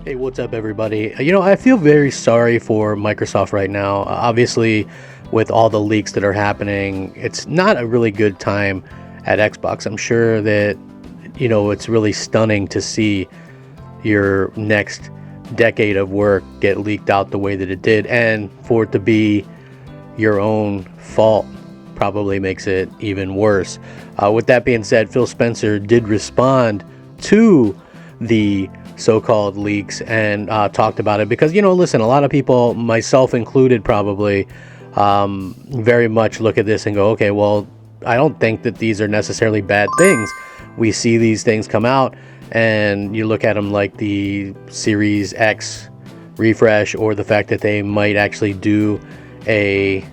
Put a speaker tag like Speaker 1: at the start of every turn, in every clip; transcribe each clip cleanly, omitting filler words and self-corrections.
Speaker 1: Hey, what's up, everybody? I feel very sorry for Microsoft right now. Obviously, with all the leaks that are happening, it's not a really good time at Xbox. I'm sure that, it's really stunning to see your next decade of work get leaked out the way that it did, and for it to be your own fault probably makes it even worse. With that being said, Phil Spencer did respond to the so-called leaks and talked about it because, listen, a lot of people, myself included probably, very much look at this and go, okay, well, I don't think that these are necessarily bad things. We see these things come out and you look at them like the Series X refresh, or the fact that they might actually do a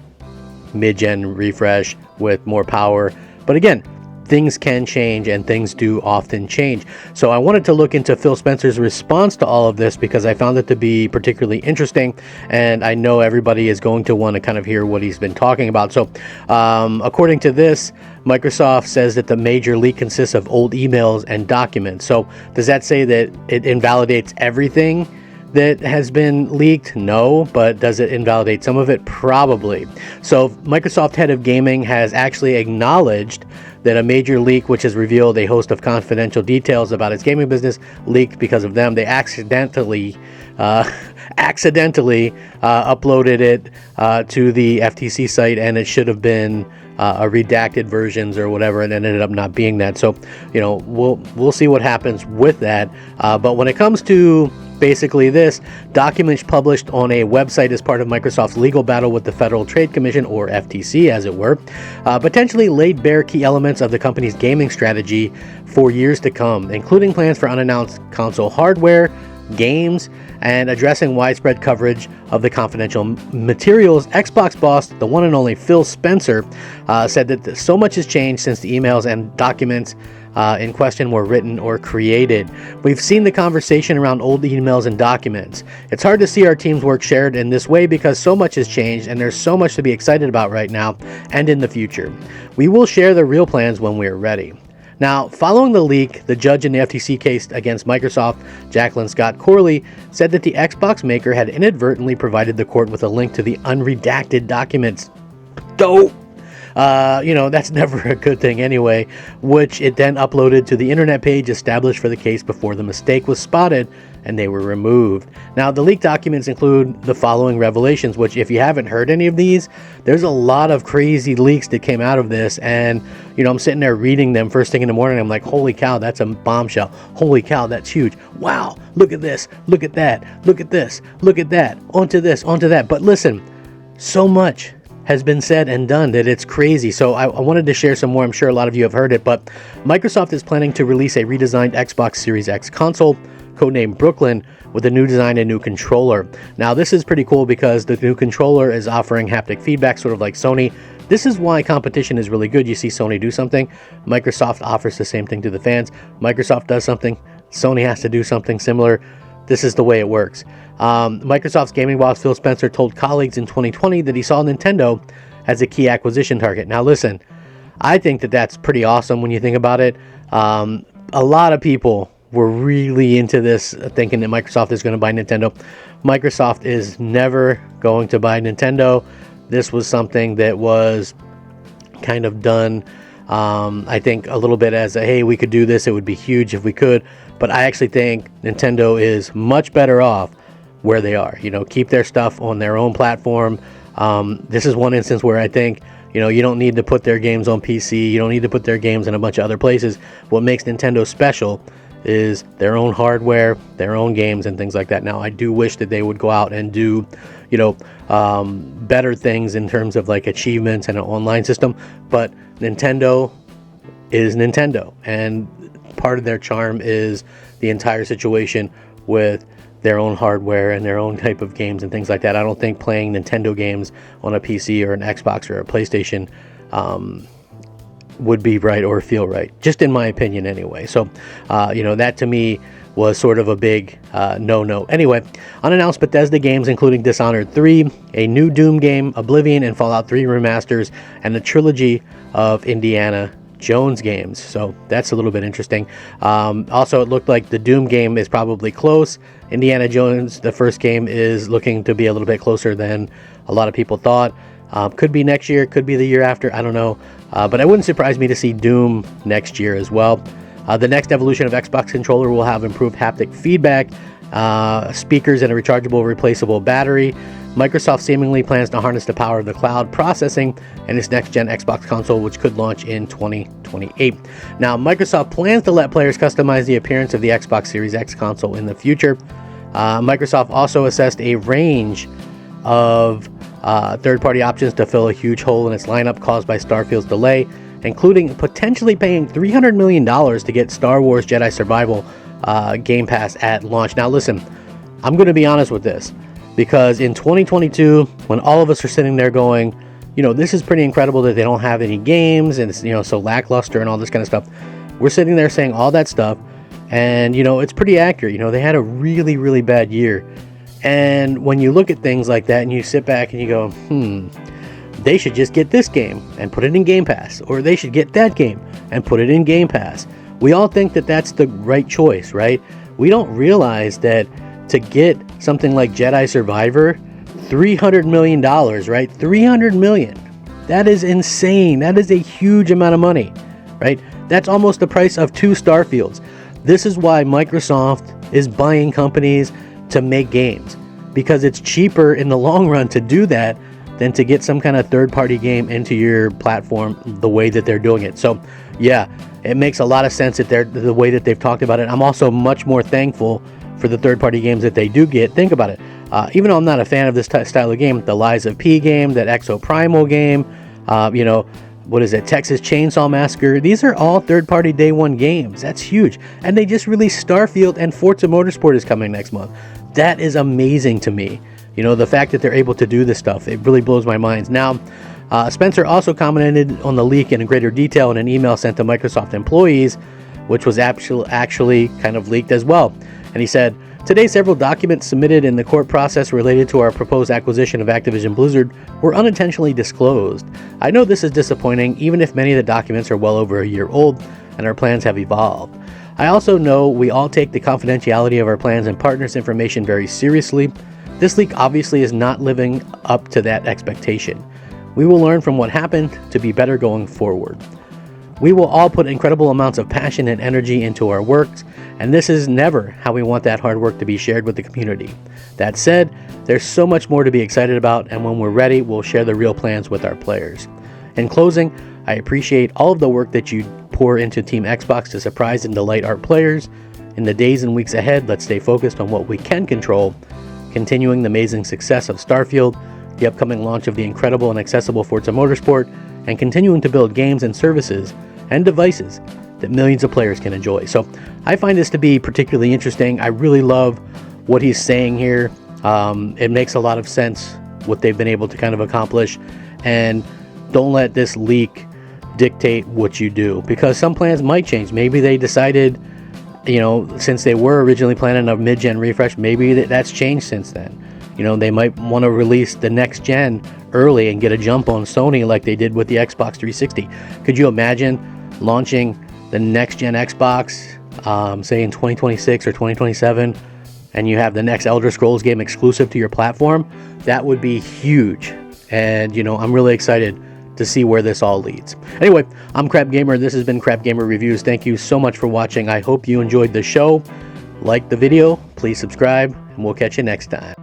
Speaker 1: mid-gen refresh with more power. But again, things can change, and things do often change. So I wanted to look into Phil Spencer's response to all of this because I found it to be particularly interesting, and I know everybody is going to want to kind of hear what he's been talking about. So according to this, Microsoft says that the major leak consists of old emails and documents. So does that say that it invalidates everything that has been leaked? No, but does it invalidate some of it? Probably. So Microsoft head of gaming has actually acknowledged that a major leak, which has revealed a host of confidential details about its gaming business, leaked because of them. They accidentally uploaded it to the FTC site, and it should have been a redacted versions or whatever, and it ended up not being that. So, we'll see what happens with that. But when it comes to basically this, documents published on a website as part of Microsoft's legal battle with the Federal Trade Commission, or FTC as it were, potentially laid bare key elements of the company's gaming strategy for years to come, including plans for unannounced console hardware, games, and addressing widespread coverage of the confidential materials. Xbox boss, the one and only Phil Spencer, said that so much has changed since the emails and documents in question were written or created. We've seen the conversation around old emails and documents. It's hard to see our team's work shared in this way because so much has changed and there's so much to be excited about right now and in the future. We will share the real plans when we're ready. Now, following the leak, the judge in the FTC case against Microsoft, Jacqueline Scott Corley, said that the Xbox maker had inadvertently provided the court with a link to the unredacted documents. Dope! That's never a good thing anyway, which it then uploaded to the internet page established for the case before the mistake was spotted and they were removed. Now, the leaked documents include the following revelations, which, if you haven't heard any of these, there's a lot of crazy leaks that came out of this, and I'm sitting there reading them first thing in the morning. I'm like, holy cow, that's a bombshell. Holy cow, that's huge. Wow, look at this, look at that, look at this, look at that, onto this, onto that. But listen, so much has been said and done that it's crazy. So I wanted to share some more. I'm sure a lot of you have heard it, but Microsoft is planning to release a redesigned Xbox Series X console, codenamed Brooklyn, with a new design and new controller. Now, this is pretty cool because the new controller is offering haptic feedback, sort of like Sony. This is why competition is really good. You see Sony do something, Microsoft offers the same thing to the fans. Microsoft does something, Sony has to do something similar. This is the way it works. Microsoft's gaming boss Phil Spencer told colleagues in 2020 that he saw Nintendo as a key acquisition target. Now listen, I think that that's pretty awesome when you think about it. A lot of people were really into this, thinking that Microsoft is going to buy Nintendo. Microsoft is never going to buy Nintendo. This was something that was kind of done, I think, a little bit as a, hey, we could do this, it would be huge if we could. But I actually think Nintendo is much better off where they are. Keep their stuff on their own platform. This is one instance where I think, you don't need to put their games on PC. You don't need to put their games in a bunch of other places. What makes Nintendo special is their own hardware, their own games, and things like that. Now, I do wish that they would go out and do, better things in terms of like achievements and an online system. But Nintendo is Nintendo, and part of their charm is the entire situation with their own hardware and their own type of games and things like that. I don't think playing Nintendo games on a PC or an Xbox or a PlayStation would be right or feel right, just in my opinion anyway. So, that to me was sort of a big no-no. Anyway, unannounced Bethesda games including Dishonored 3, a new Doom game, Oblivion, and Fallout 3 remasters, and the trilogy of Indiana Jones games, so that's a little bit interesting. Also, it looked like the Doom game is probably close. Indiana Jones, the first game, is looking to be a little bit closer than a lot of people thought. Could be next year, could be the year after, I don't know. But it wouldn't surprise me to see Doom next year as well. The next evolution of Xbox controller will have improved haptic feedback, speakers, and a rechargeable replaceable battery. Microsoft seemingly plans to harness the power of the cloud processing in its next-gen Xbox console, which could launch in 2028. Now, Microsoft plans to let players customize the appearance of the Xbox Series X console in the future. Microsoft also assessed a range of third-party options to fill a huge hole in its lineup caused by Starfield's delay, including potentially paying $300 million to get Star Wars Jedi Survival Game Pass at launch. Now, listen, I'm going to be honest with this. Because in 2022, when all of us are sitting there going, this is pretty incredible that they don't have any games and it's, so lackluster and all this kind of stuff. We're sitting there saying all that stuff and, it's pretty accurate. They had a really, really bad year. And when you look at things like that and you sit back and you go, they should just get this game and put it in Game Pass, or they should get that game and put it in Game Pass. We all think that that's the right choice, right? We don't realize that to get something like Jedi Survivor, $300 million, right? $300 million. That is insane. That is a huge amount of money, right? That's almost the price of 2 Starfields. This is why Microsoft is buying companies to make games, because it's cheaper in the long run to do that than to get some kind of third-party game into your platform the way that they're doing it. So, yeah, it makes a lot of sense that the way that they've talked about it. I'm also much more thankful for the third-party games that they do get. Think about it. Even though I'm not a fan of this style of game, the Lies of P game, that Exo Primal game, what is it, Texas Chainsaw Massacre, these are all third-party day one games. That's huge. And they just released Starfield, and Forza Motorsport is coming next month. That is amazing to me. The fact that they're able to do this stuff, it really blows my mind. Now, Spencer also commented on the leak in greater detail in an email sent to Microsoft employees, which was actually kind of leaked as well. And he said, "Today, several documents submitted in the court process related to our proposed acquisition of Activision Blizzard were unintentionally disclosed. I know this is disappointing, even if many of the documents are well over a year old and our plans have evolved. I also know we all take the confidentiality of our plans and partners' information very seriously. This leak obviously is not living up to that expectation. We will learn from what happened to be better going forward. We will all put incredible amounts of passion and energy into our works, and this is never how we want that hard work to be shared with the community. That said, there's so much more to be excited about, and when we're ready, we'll share the real plans with our players. In closing, I appreciate all of the work that you pour into Team Xbox to surprise and delight our players. In the days and weeks ahead, let's stay focused on what we can control, continuing the amazing success of Starfield, the upcoming launch of the incredible and accessible Forza Motorsport, and continuing to build games and services and devices that millions of players can enjoy." So I find this to be particularly interesting. I really love what he's saying here. It makes a lot of sense what they've been able to kind of accomplish, and don't let this leak dictate what you do, because some plans might change. Maybe they decided, since they were originally planning a mid-gen refresh, maybe that's changed since then. They might want to release the next gen early and get a jump on Sony like they did with the Xbox 360. Could you imagine launching the next gen Xbox, say in 2026 or 2027, and you have the next Elder Scrolls game exclusive to your platform? That would be huge. And, I'm really excited to see where this all leads. Anyway, I'm Crap Gamer. This has been Crap Gamer Reviews. Thank you so much for watching. I hope you enjoyed the show. Like the video, please subscribe, and we'll catch you next time.